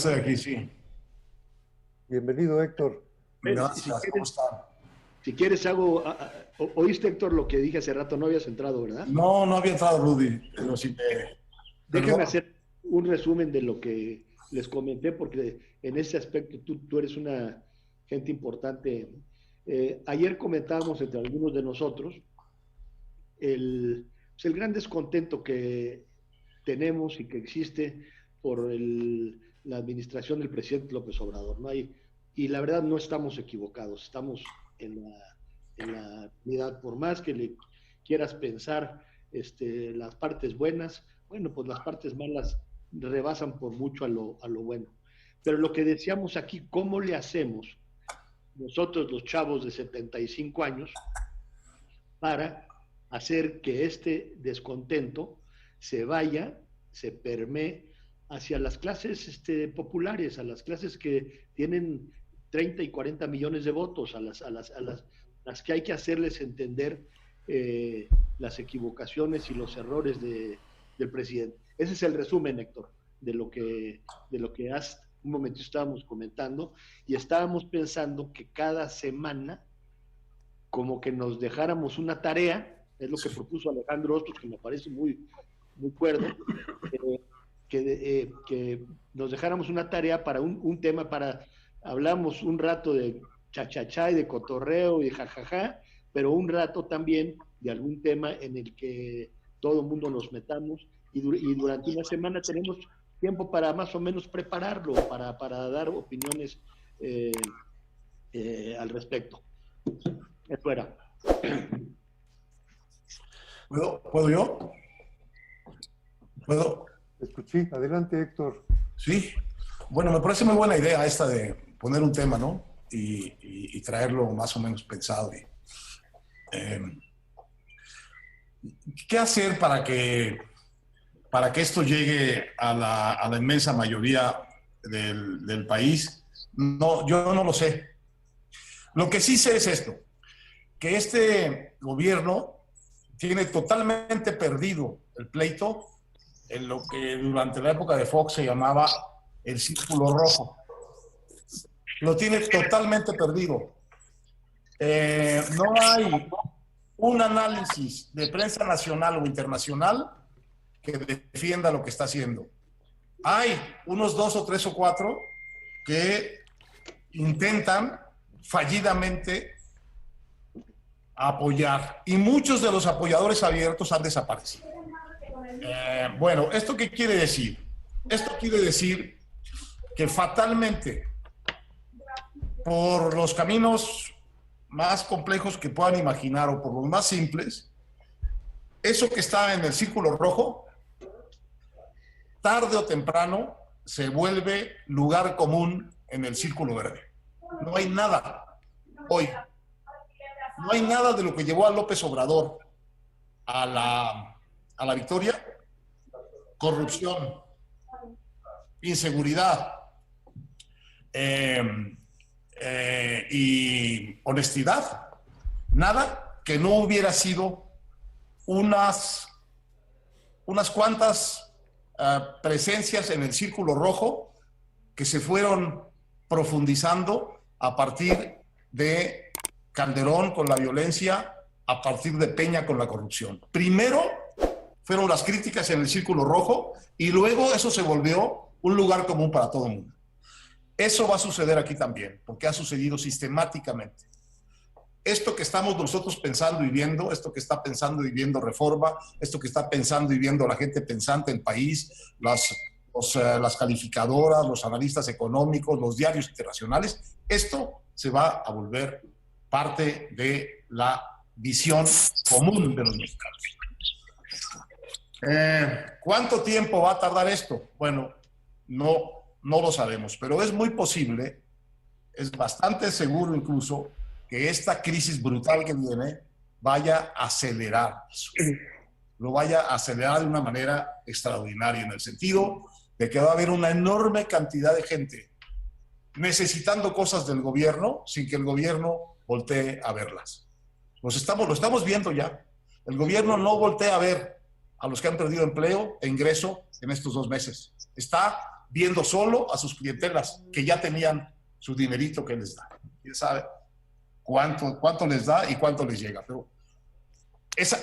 estoy aquí, sí. Bienvenido, Héctor. Gracias, ¿cómo están? Si quieres oíste, Héctor, lo que dije hace rato, no habías entrado, ¿verdad? No, no había entrado Rudy, pero sí Déjame hacer un resumen de lo que les comenté, porque en ese aspecto tú eres una gente importante. Ayer comentábamos entre algunos de nosotros el gran descontento que tenemos y que existe por la administración del presidente López Obrador, ¿no? Y la verdad no estamos equivocados, estamos en la realidad. Por más que le quieras pensar las partes buenas, bueno, pues las partes malas rebasan por mucho a lo bueno. Pero lo que decíamos aquí, ¿cómo le hacemos nosotros los chavos de 75 años para hacer que este descontento se vaya, se permee hacia las clases populares, a las clases que tienen 30 y 40 millones de votos, a las que hay que hacerles entender las equivocaciones y los errores del presidente. Ese es el resumen, Héctor, de lo que un momento estábamos comentando, y estábamos pensando que cada semana como que nos dejáramos una tarea, es lo que propuso Alejandro Ostros, que me parece muy, muy cuerdo, que nos dejáramos una tarea para un tema, hablamos un rato de chachachá y de cotorreo y de jajaja, pero un rato también de algún tema en el que todo el mundo nos metamos, y durante una semana tenemos tiempo para más o menos prepararlo, para dar opiniones al respecto. Eso era. ¿Puedo yo? ¿Puedo? Escuché. Adelante, Héctor. Sí. Bueno, me parece muy buena idea esta de poner un tema, ¿no? Y traerlo más o menos pensado. ¿Qué hacer para que esto llegue a la inmensa mayoría del país? No, yo no lo sé. Lo que sí sé es esto, que este gobierno tiene totalmente perdido el pleito en lo que durante la época de Fox se llamaba el círculo rojo. Lo tiene totalmente perdido. No hay un análisis de prensa nacional o internacional que defienda lo que está haciendo. Hay unos 2 o 3 o 4 que intentan fallidamente apoyar, y muchos de los apoyadores abiertos han desaparecido. Bueno, ¿esto qué quiere decir? Esto quiere decir que fatalmente, por los caminos más complejos que puedan imaginar o por los más simples, eso que está en el círculo rojo, tarde o temprano se vuelve lugar común en el círculo verde. No hay nada hoy. No hay nada de lo que llevó a López Obrador a la victoria. Corrupción, inseguridad y honestidad. Nada que no hubiera sido unas cuantas presencias en el círculo rojo que se fueron profundizando a partir de Calderón con la violencia, a partir de Peña con la corrupción. Primero fueron las críticas en el círculo rojo y luego eso se volvió un lugar común para todo el mundo. Eso va a suceder aquí también, porque ha sucedido sistemáticamente. Esto que estamos nosotros pensando y viendo, esto que está pensando y viendo Reforma, esto que está pensando y viendo la gente pensante del país, las calificadoras, los analistas económicos, los diarios internacionales, esto se va a volver parte de la visión común de los mexicanos. ¿Cuánto tiempo va a tardar esto? Bueno, no lo sabemos, pero es muy posible, es bastante seguro incluso, que esta crisis brutal que viene vaya a acelerar eso. Lo vaya a acelerar de una manera extraordinaria, en el sentido de que va a haber una enorme cantidad de gente necesitando cosas del gobierno sin que el gobierno voltee a verlas. Lo estamos viendo ya. El gobierno no voltea a ver a los que han perdido empleo e ingreso en estos 2 meses. Está viendo solo a sus clientelas que ya tenían su dinerito que les da. ¿Quién sabe cuánto les da y cuánto les llega? Pero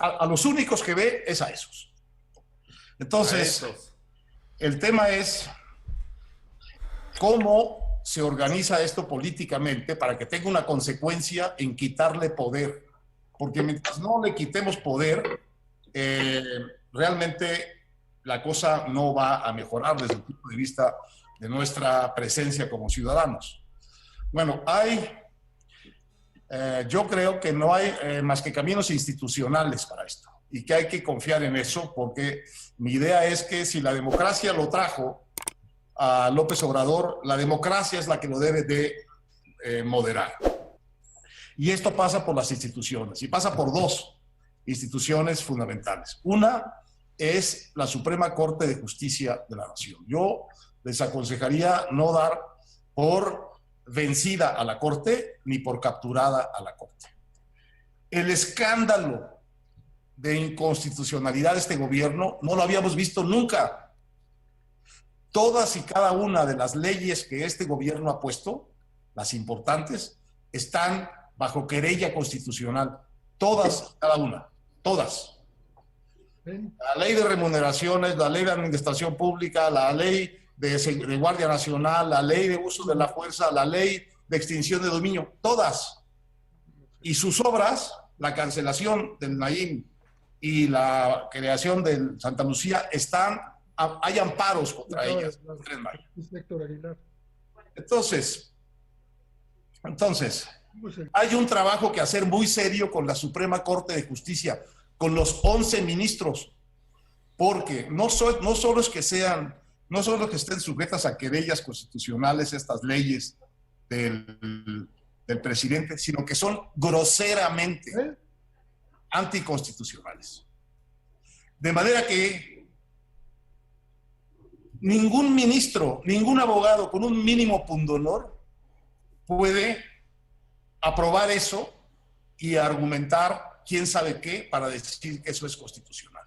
a los únicos que ve es a esos. Entonces, el tema es cómo se organiza esto políticamente para que tenga una consecuencia en quitarle poder. Porque mientras no le quitemos poder, realmente la cosa no va a mejorar desde el punto de vista de nuestra presencia como ciudadanos. Bueno, yo creo que no hay más que caminos institucionales para esto y que hay que confiar en eso, porque mi idea es que si la democracia lo trajo a López Obrador, la democracia es la que lo debe de moderar. Y esto pasa por las instituciones, y pasa por dos instituciones fundamentales. Una es la Suprema Corte de Justicia de la Nación. Yo les aconsejaría no dar por vencida a la Corte ni por capturada a la Corte. El escándalo de inconstitucionalidad de este gobierno no lo habíamos visto nunca. Todas y cada una de las leyes que este gobierno ha puesto, las importantes, están bajo querella constitucional. Todas, cada una. Todas. La ley de remuneraciones, la ley de administración pública, la ley de Guardia Nacional, la ley de uso de la fuerza, la ley de extinción de dominio, todas. Y sus obras, la cancelación del Naim y la creación del Santa Lucía, hay amparos contra ellas. Entonces, hay un trabajo que hacer muy serio con la Suprema Corte de Justicia, con los 11 ministros, porque no solo es que estén sujetas a querellas constitucionales estas leyes del presidente, sino que son groseramente anticonstitucionales. De manera que ningún ministro, ningún abogado con un mínimo pundonor puede aprobar eso y argumentar quién sabe qué para decir que eso es constitucional.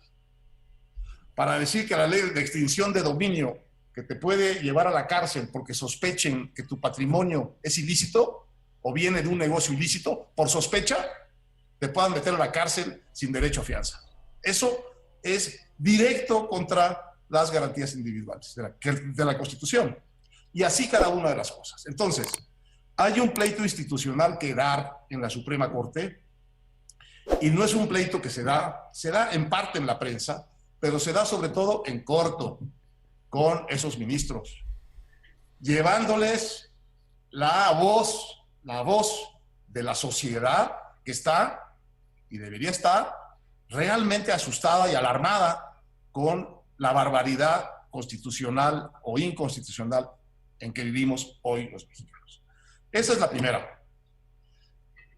Para decir que la ley de extinción de dominio, que te puede llevar a la cárcel porque sospechen que tu patrimonio es ilícito o viene de un negocio ilícito, por sospecha, te puedan meter a la cárcel sin derecho a fianza. Eso es directo contra las garantías individuales de la Constitución. Y así cada una de las cosas. Entonces, hay un pleito institucional que dar en la Suprema Corte, y no es un pleito que se da en parte en la prensa, pero se da sobre todo en corto con esos ministros, llevándoles la voz de la sociedad que está y debería estar realmente asustada y alarmada con la barbaridad constitucional o inconstitucional en que vivimos hoy los mexicanos. Esa es la primera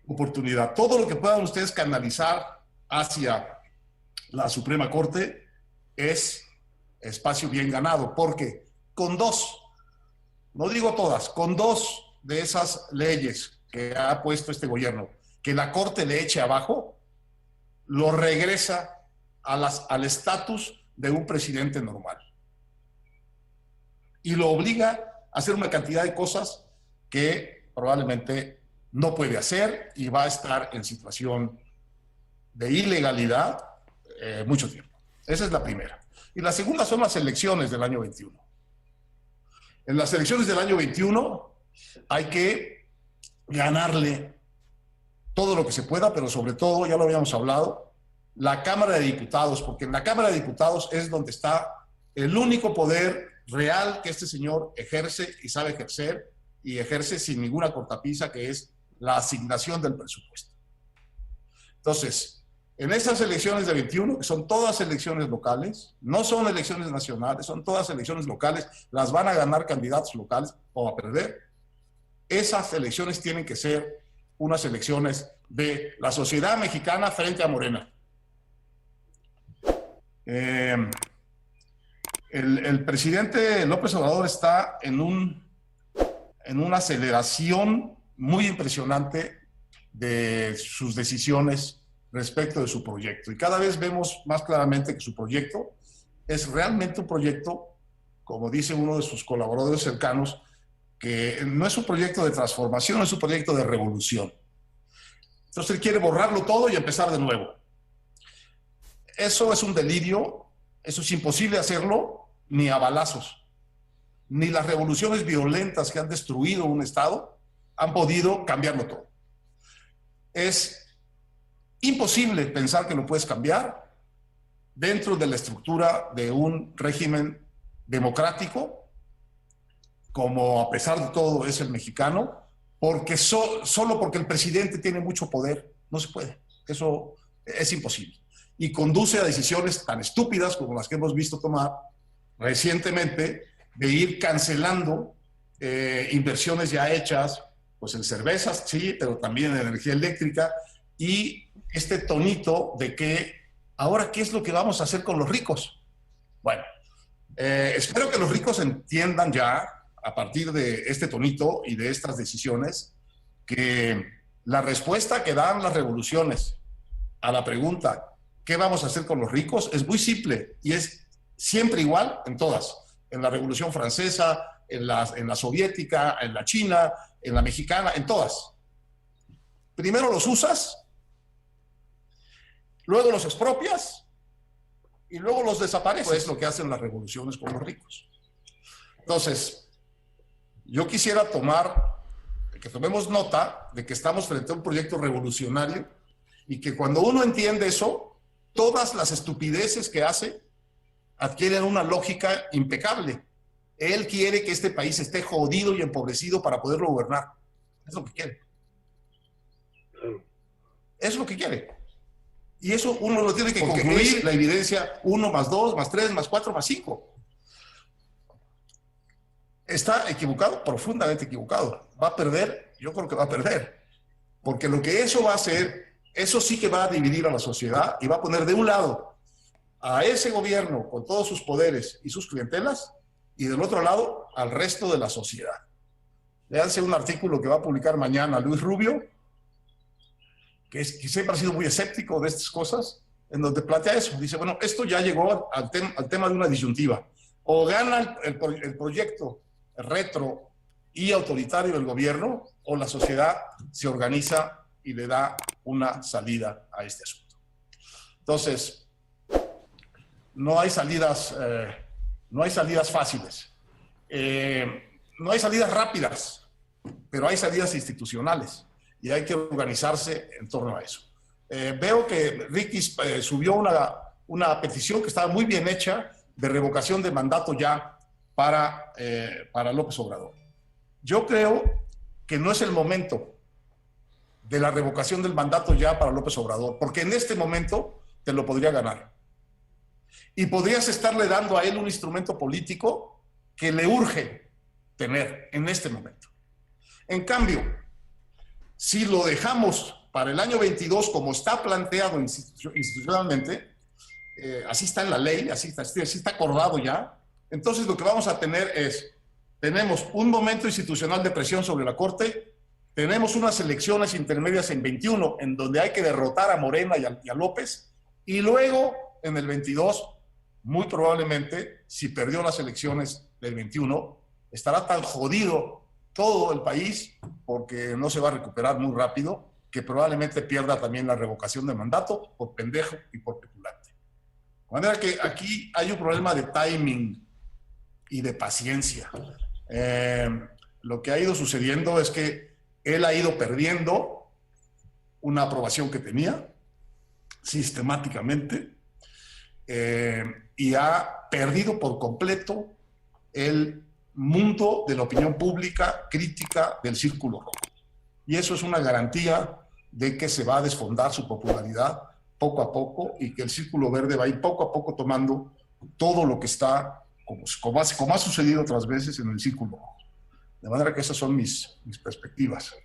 oportunidad. Todo lo que puedan ustedes canalizar hacia la Suprema Corte es espacio bien ganado, porque con dos, no digo todas, con dos de esas leyes que ha puesto este gobierno, que la Corte le eche abajo, lo regresa al estatus de un presidente normal. Y lo obliga a hacer una cantidad de cosas que probablemente no puede hacer y va a estar en situación de ilegalidad mucho tiempo. Esa es la primera. Y la segunda son las elecciones del año 21. En las elecciones del año 21 hay que ganarle todo lo que se pueda, pero sobre todo, ya lo habíamos hablado, la Cámara de Diputados, porque en la Cámara de Diputados es donde está el único poder real que este señor ejerce y sabe ejercer, y ejerce sin ninguna cortapisa, que es la asignación del presupuesto. Entonces, en estas elecciones de 21, que son todas elecciones locales, no son elecciones nacionales, son todas elecciones locales, las van a ganar candidatos locales o a perder. Esas elecciones tienen que ser unas elecciones de la sociedad mexicana frente a Morena. El presidente López Obrador está en una aceleración muy impresionante de sus decisiones respecto de su proyecto. Y cada vez vemos más claramente que su proyecto es realmente un proyecto como dice uno de sus colaboradores cercanos, que no es un proyecto de transformación, es un proyecto de revolución. Entonces él quiere borrarlo todo y empezar de nuevo. Eso es un delirio, eso es imposible hacerlo ni a balazos. Ni las revoluciones violentas que han destruido un Estado han podido cambiarlo todo. Es imposible pensar que lo puedes cambiar dentro de la estructura de un régimen democrático, como a pesar de todo es el mexicano, porque solo porque el presidente tiene mucho poder, no se puede. Eso es imposible. Y conduce a decisiones tan estúpidas como las que hemos visto tomar recientemente, de ir cancelando inversiones ya hechas, pues en cervezas, sí, pero también en energía eléctrica, y este tonito de que ahora, ¿qué es lo que vamos a hacer con los ricos? Bueno, espero que los ricos entiendan ya, a partir de este tonito y de estas decisiones, que la respuesta que dan las revoluciones a la pregunta, ¿qué vamos a hacer con los ricos?, es muy simple y es siempre igual en todas. En la Revolución Francesa, en la soviética, en la china, en la mexicana, en todas. Primero los usas, luego los expropias y luego los desapareces. Es lo que hacen las revoluciones con los ricos. Entonces, yo quisiera que tomemos nota de que estamos frente a un proyecto revolucionario y que cuando uno entiende eso, todas las estupideces que hace adquieren una lógica impecable. Él quiere que este país esté jodido y empobrecido para poderlo gobernar. Es lo que quiere. Es lo que quiere. Y eso uno lo tiene que concluir. La evidencia 1 más 2 más 3 más 4 más 5. ¿Está equivocado? Profundamente equivocado. ¿Va a perder? Yo creo que va a perder. Porque lo que eso va a hacer, eso sí que va a dividir a la sociedad y va a poner de un lado a ese gobierno con todos sus poderes y sus clientelas y del otro lado al resto de la sociedad. Léanse un artículo que va a publicar mañana Luis Rubio, que siempre ha sido muy escéptico de estas cosas, en donde plantea eso. Dice, bueno, esto ya llegó al tema de una disyuntiva. O gana el proyecto retro y autoritario del gobierno, o la sociedad se organiza y le da una salida a este asunto. Entonces, no hay salidas fáciles. No hay salidas rápidas, pero hay salidas institucionales y hay que organizarse en torno a eso. Veo que Ricky subió una petición que estaba muy bien hecha de revocación de mandato ya para López Obrador. Yo creo que no es el momento de la revocación del mandato ya para López Obrador, porque en este momento te lo podría ganar. Y podrías estarle dando a él un instrumento político que le urge tener en este momento. En cambio, si lo dejamos para el año 22 como está planteado institucionalmente, así está en la ley, así está acordado ya, entonces lo que vamos a tener tenemos un momento institucional de presión sobre la Corte, tenemos unas elecciones intermedias en 21 en donde hay que derrotar a Morena y a López, y luego en el 22, muy probablemente, si perdió las elecciones del 21, estará tan jodido todo el país, porque no se va a recuperar muy rápido, que probablemente pierda también la revocación de mandato por pendejo y por petulante. De manera que aquí hay un problema de timing y de paciencia. Lo que ha ido sucediendo es que él ha ido perdiendo una aprobación que tenía sistemáticamente y ha perdido por completo el mundo de la opinión pública crítica del Círculo Rojo. Y eso es una garantía de que se va a desfondar su popularidad poco a poco y que el Círculo Verde va a ir poco a poco tomando todo lo que está, como ha sucedido otras veces en el Círculo Rojo. De manera que esas son mis perspectivas.